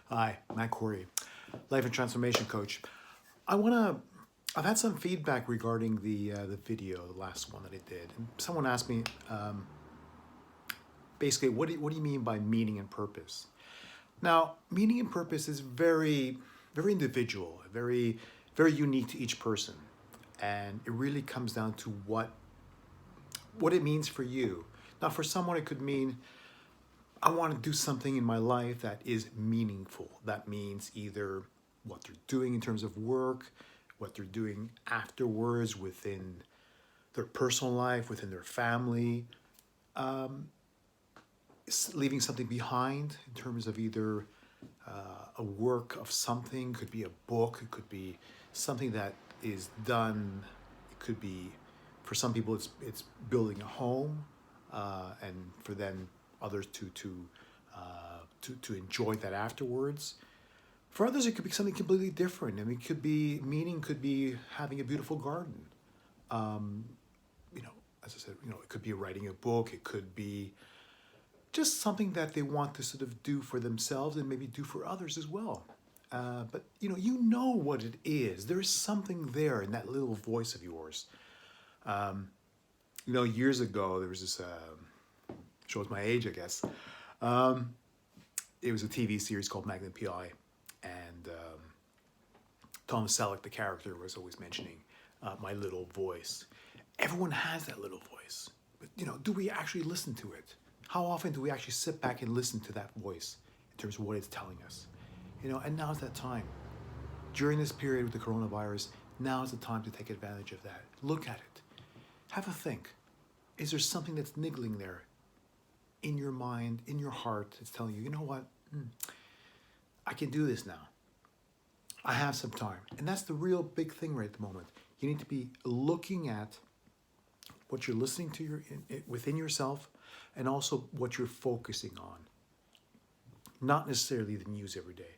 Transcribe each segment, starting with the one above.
Hi, Matt Corey, Life and Transformation Coach. I've had some feedback regarding the video, the last one that I did. And someone asked me, basically, what do you mean by meaning and purpose? Now, meaning and purpose is very individual, very unique to each person. And it really comes down to what it means for you. Now, for someone, it could mean I want to do something in my life that is meaningful. That means either what they're doing in terms of work, what they're doing afterwards within their personal life, within their family, leaving something behind in terms of either a work of something, could be a book, it could be something that is done, it could be, for some people, it's building a home, and for then others to enjoy that afterwards. For others, it could be something completely different. I mean, could be having a beautiful garden. You know, as I said, it could be writing a book. It could be just something that they want to sort of do for themselves and maybe do for others as well. But you know what it is. There's something there in that little voice of yours. Years ago there was this shows my age, I guess. It was a TV series called Magnum PI, and Tom Selleck, the character, was always mentioning my little voice. Everyone has that little voice, but do we actually listen to it? How often do we actually sit back and listen to that voice in terms of what it's telling us? And now's that time. During this period with the coronavirus, now is the time to take advantage of that. Look at it. Have a think. Is there something that's niggling there in your mind, in your heart, that's telling you, you know what? I can do this now. I have some time. And that's the real big thing right at the moment. You need to be looking at what you're listening to within yourself, and also what you're focusing on. Not necessarily the news every day.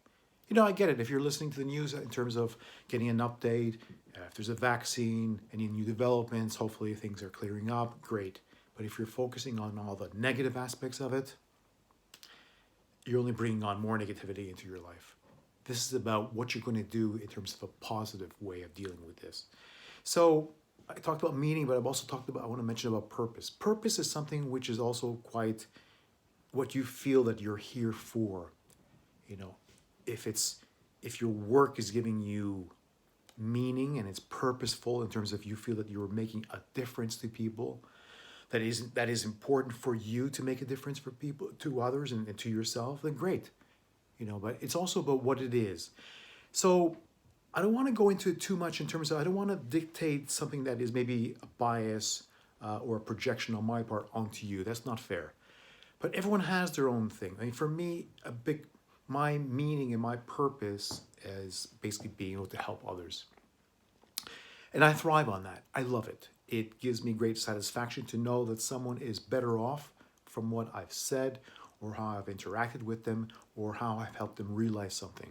I get it. If you're listening to the news in terms of getting an update, if there's a vaccine, any new developments, hopefully things are clearing up, great. But if you're focusing on all the negative aspects of it, you're only bringing on more negativity into your life. This is about what you're going to do in terms of a positive way of dealing with this. So I talked about meaning, but I want to mention about purpose. Purpose is something which is also quite what you feel that you're here for. If your work is giving you meaning and it's purposeful in terms of you feel that you're making a difference to people, that is important for you to make a difference for people, to others, and to yourself, then great. But it's also about what it is. So I don't want to go into it too much in terms of, I don't want to dictate something that is maybe a bias or a projection on my part onto you. That's not fair. But everyone has their own thing. I mean, for me, my meaning and my purpose is basically being able to help others. And I thrive on that. I love it. It gives me great satisfaction to know that someone is better off from what I've said, or how I've interacted with them, or how I've helped them realize something.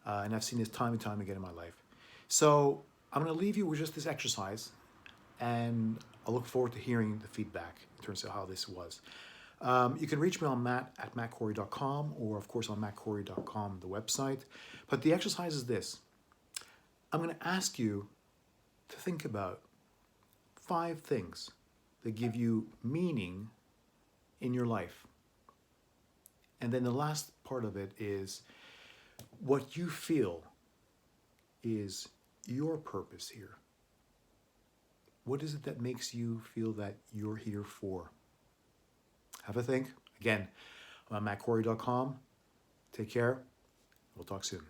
And I've seen this time and time again in my life. So I'm going to leave you with just this exercise, and I look forward to hearing the feedback in terms of how this was. You can reach me on matt@mattcorey.com, or of course on mattcorey.com, the website. But the exercise is this. I'm going to ask you to think about 5 things that give you meaning in your life. And then the last part of it is what you feel is your purpose here. What is it that makes you feel that you're here for? Have a think. Again, I'm at mattcorey.com. Take care. We'll talk soon.